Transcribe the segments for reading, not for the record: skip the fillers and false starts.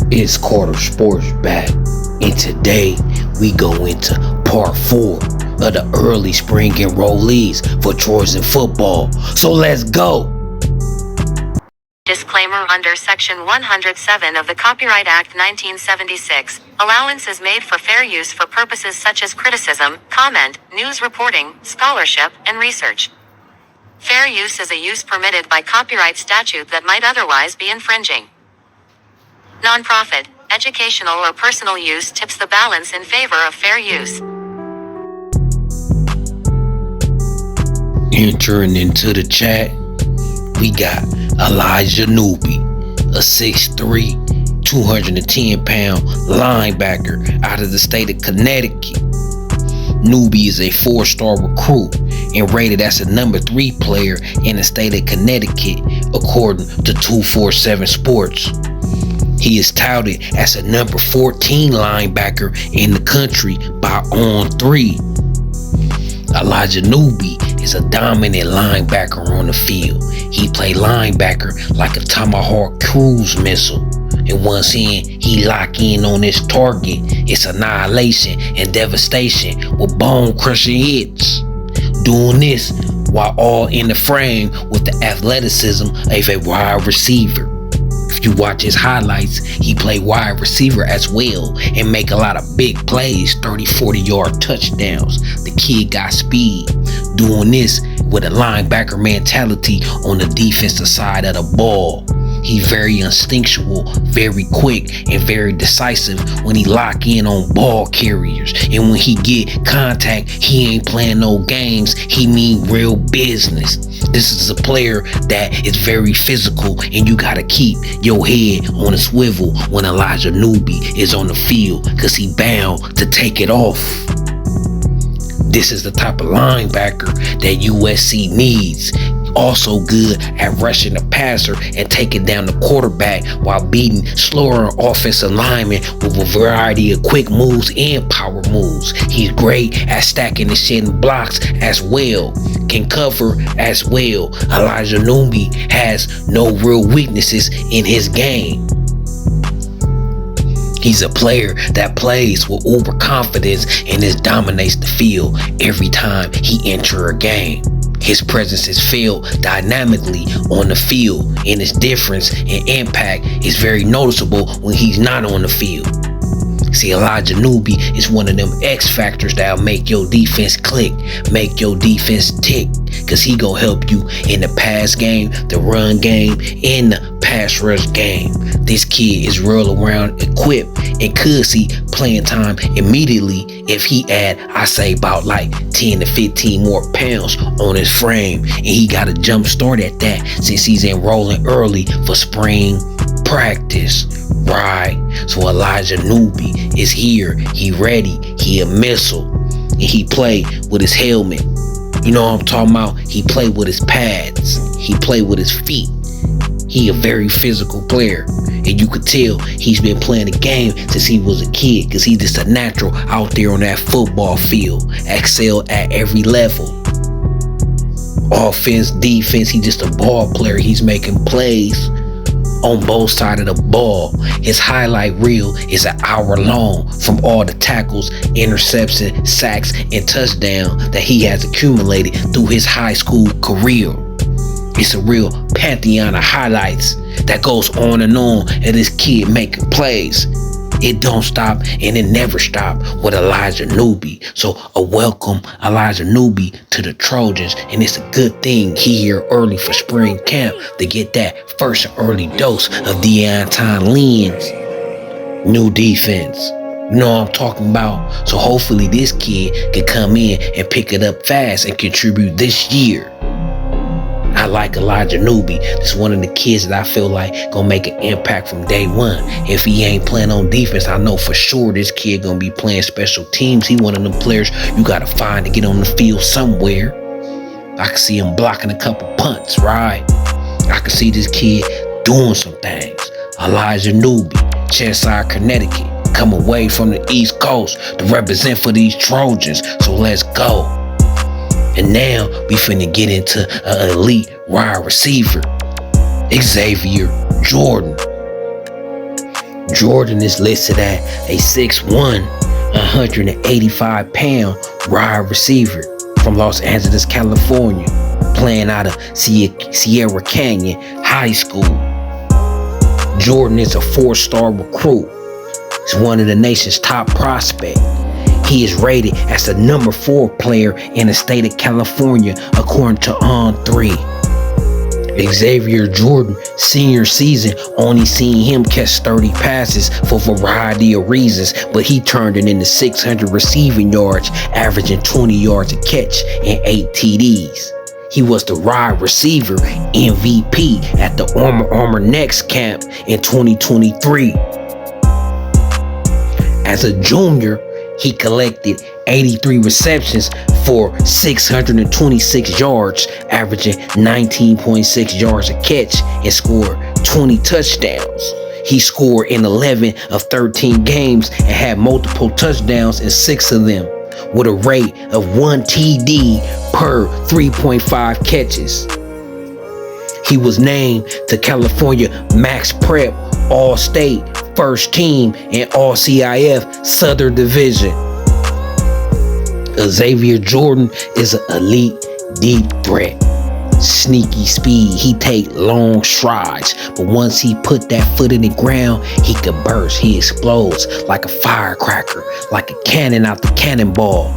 It's Carter Sports back, and today we go into part 4 of the early spring enrollees for Trojan football. So let's go. Disclaimer: under Section 107 of the Copyright Act 1976, allowance is made for fair use for purposes such as criticism, comment, news reporting, scholarship, and research. Fair use is a use permitted by copyright statute that might otherwise be infringing. Nonprofit, educational, or personal use tips the balance in favor of fair use. Entering into the chat, we got Newby, a 6'3", 210-pound linebacker out of the state of Connecticut. Newby is a 4-star recruit and rated as a number 3 player in the state of Connecticut, according to 247 Sports. He is touted as a number 14 linebacker in the country by On3. Newby is a dominant linebacker on the field. He played linebacker like a Tomahawk cruise missile. And once he lock in on his target, it's annihilation and devastation with bone-crushing hits. Doing this while all in the frame with the athleticism of a wide receiver. If you watch his highlights, he played wide receiver as well and make a lot of big plays, 30-40 yard touchdowns. The kid got speed. Doing this with a linebacker mentality on the defensive side of the ball. He's very instinctual, very quick, and very decisive when he lock in on ball carriers. And when he get contact, he ain't playing no games. He mean real business. This is a player that is very physical, and you gotta keep your head on a swivel when Newby is on the field, cause he bound to take it off. This is the type of linebacker that USC needs. Also good at rushing the passer and taking down the quarterback while beating slower offensive linemen with a variety of quick moves and power moves. He's great at stacking and shedding blocks as well. Can cover as well. Newby has no real weaknesses in his game. He's a player that plays with overconfidence and just dominates the field every time he enters a game. His presence is felt dynamically on the field, and his difference and impact is very noticeable when he's not on the field. See, Newby is one of them X factors that'll make your defense click, make your defense tick, cause he gonna help you in the pass game, the run game, and the pass rush game. This kid is real around equipped and could see playing time immediately if he add, I say, about like 10 to 15 more pounds on his frame, and he got a jump start at that since he's enrolling early for spring practice. Right, so Newby is here, he ready, he a missile, and he play with his helmet. You know what I'm talking about? He play with his pads, he play with his feet. He a very physical player, and you could tell he's been playing the game since he was a kid, cause he's just a natural out there on that football field, excel at every level. Offense, defense, he's just a ball player. He's making plays on both sides of the ball. His highlight reel is an hour long from all the tackles, interceptions, sacks, and touchdowns that he has accumulated through his high school career. It's a real pantheon of highlights that goes on and this kid making plays. It don't stop and it never stop with Newby. So a welcome Newby to the Trojans, and it's a good thing he here early for spring camp to get that first early dose of Deontay Lynn's new defense. You know what I'm talking about? So hopefully this kid can come in and pick it up fast and contribute this year. I like Newby. This is one of the kids that I feel like gonna make an impact from day one. If he ain't playing on defense, I know for sure this kid gonna be playing special teams. He one of them players you gotta find to get on the field somewhere. I can see him blocking a couple punts, right? I can see this kid doing some things. Newby, Cheshire, Connecticut, come away from the East Coast to represent for these Trojans. So let's go. And now we finna get into an elite wide receiver, Xavier Jordan. Jordan is listed at a 6'1", 185-pound wide receiver from Los Angeles, California, playing out of Sierra Canyon High School. Jordan is a 4-star recruit. He's one of the nation's top prospects. He is rated as the number 4 player in the state of California according to On3. Xavier Jordan, senior season, only seen him catch 30 passes for a variety of reasons, but he turned it into 600 receiving yards, averaging 20 yards a catch and 8 TDs. He was the wide receiver MVP at the Armor Next camp in 2023. As a junior, he collected 83 receptions for 626 yards, averaging 19.6 yards a catch, and scored 20 touchdowns. He scored in 11 of 13 games and had multiple touchdowns in 6 of them, with a rate of 1 TD per 3.5 catches. He was named to California Max Prep All-State First Team and All-CIF Southern Division. Xavier Jordan is an elite deep threat. Sneaky speed, he take long strides, but once he put that foot in the ground, he could burst. He explodes like a firecracker, like a cannon out the cannonball.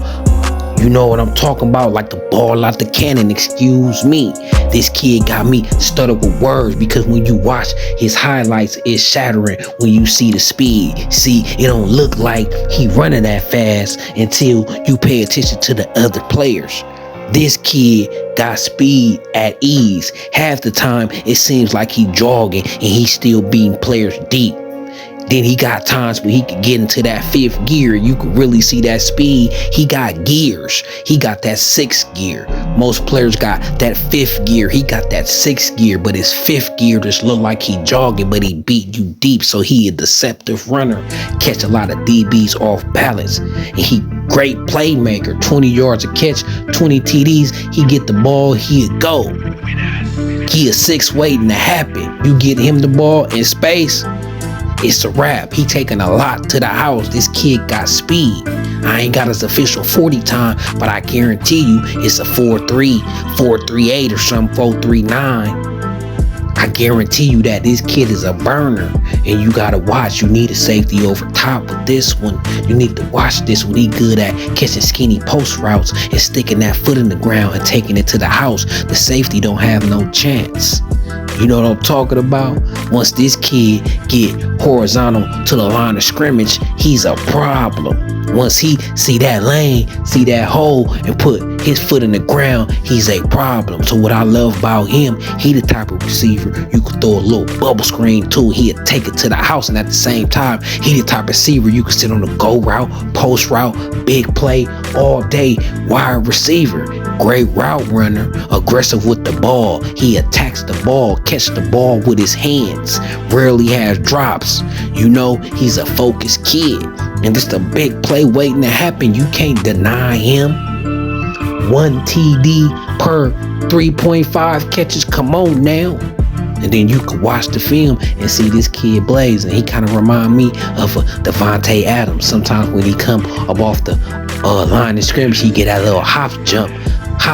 You know what I'm talking about, like the ball out the cannon, excuse me. This kid got me stuttered with words, because when you watch his highlights, it's shattering when you see the speed. See, it don't look like he running that fast until you pay attention to the other players. This kid got speed at ease. Half the time, it seems like he jogging and he's still beating players deep. Then he got times where he could get into that 5th gear. You could really see that speed. He got gears. He got that 6th gear. Most players got that 5th gear. He got that 6th gear, but his 5th gear just look like he jogging, but he beat you deep. So he a deceptive runner. Catch a lot of DBs off balance. And he great playmaker. 20 yards a catch, 20 TDs. He get the ball, he'll go. He a 6 waiting to happen. You get him the ball in space, it's a wrap. He taking a lot to the house. This kid got speed. I ain't got his official 40 time, but I guarantee you it's a 4.3, 4.38 or some 4.39. I guarantee you that this kid is a burner, and you gotta watch. You need a safety over top with this one. You need to watch this one. He good at catching skinny post routes and sticking that foot in the ground and taking it to the house. The safety don't have no chance. You know what I'm talking about? Once this kid get horizontal to the line of scrimmage, he's a problem. Once he see that lane, see that hole, and put his foot in the ground, he's a problem. So what I love about him, he the type of receiver you could throw a little bubble screen to. He'll take it to the house, and at the same time, he the type of receiver you can sit on the go route, post route, big play, all day, wide receiver. Great route runner, aggressive with the ball. He attacks the ball, catch the ball with his hands. Rarely has drops. You know, he's a focused kid. And just a big play waiting to happen. You can't deny him. 1 TD per 3.5 catches. Come on now. And then you can watch the film and see this kid blaze. And he kind of remind me of Devontae Adams. Sometimes when he come up off the line of scrimmage, he get that little hop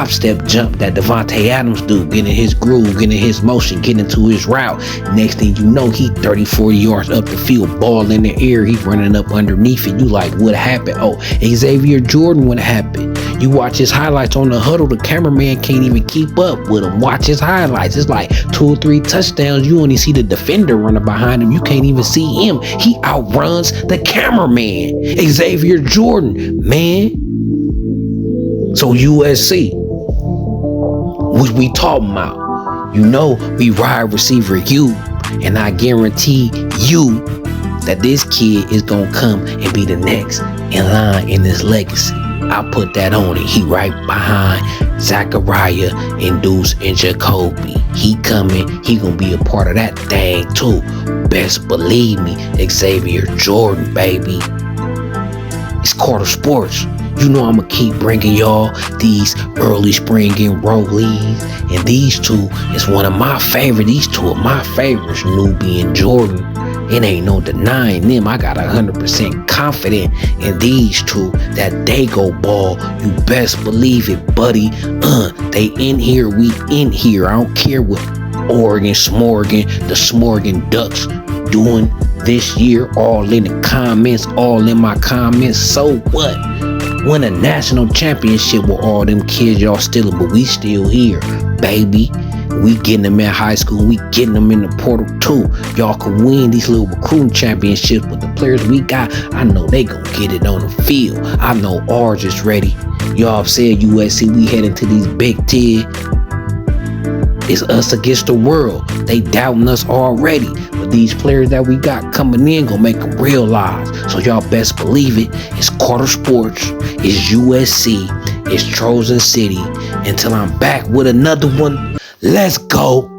step jump that Devontae Adams do, getting his groove, getting his motion, getting into his route. Next thing you know, he 30-40 yards up the field, ball in the air, he running up underneath it. You like, what happened? Oh, Xavier Jordan, what happened? You watch his highlights on the huddle, the cameraman can't even keep up with him. Watch his highlights. It's like 2 or 3 touchdowns. You only see the defender running behind him. You can't even see him. He outruns the cameraman. Xavier Jordan, man. So USC, what we talking about? You know, we wide receiver you, and I guarantee you that this kid is gonna come and be the next in line in this legacy. I put that on it. He right behind Zachariah and Deuce and Jacoby. He coming. He gonna be a part of that thing too. Best believe me, Xavier Jordan, baby. It's Carter Sports. You know I'm gonna keep bringing y'all these early spring enrollees, and these two is one of my favorites. These two are my favorites, Newby and Jordan. It ain't no denying them. I got 100% confident in these two that they go ball. You best believe it, buddy. They in here, we in here. I don't care what Oregon, Smorgan, the Smorgan Ducks doing this year. All in the comments, all in my comments. So what? Win a national championship with all them kids y'all stealing, but we still here, baby. We getting them in high school. We getting them in the portal too. Y'all can win these little recruiting championships, but the players we got, I know they gonna get it on the field. I know ours is ready. Y'all said USC, we heading to these Big Ten. It's us against the world. They doubting us already. But these players that we got coming in gonna make them realize. So y'all best believe it. It's Carter Sports. It's USC. It's Trojan City. Until I'm back with another one. Let's go.